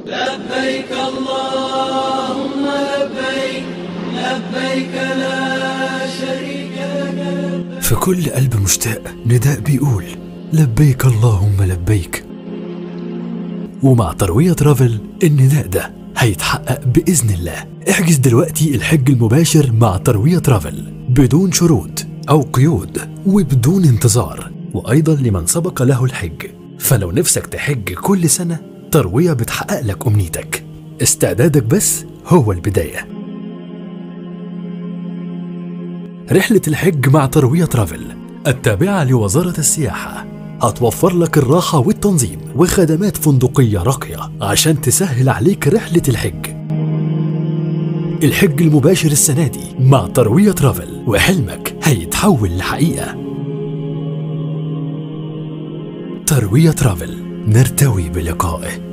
لبيك اللهم لبيك، لبيك لا شريك لك. في كل قلب مشتاق نداء بيقول لبيك اللهم لبيك. ومع تروية ترافل النداء ده هيتحقق بإذن الله. احجز دلوقتي الحج المباشر مع تروية ترافل بدون شروط أو قيود وبدون انتظار، وأيضا لمن سبق له الحج. فلو نفسك تحج كل سنة، تروية بتحقق لك أمنيتك. استعدادك بس هو البداية. رحلة الحج مع تروية ترافل التابعة لوزارة السياحة هتوفر لك الراحة والتنظيم وخدمات فندقية راقية عشان تسهل عليك رحلة الحج. الحج المباشر السنة دي مع تروية ترافل، وحلمك هيتحول لحقيقة. تروية ترافل، نرتوي بلقائه.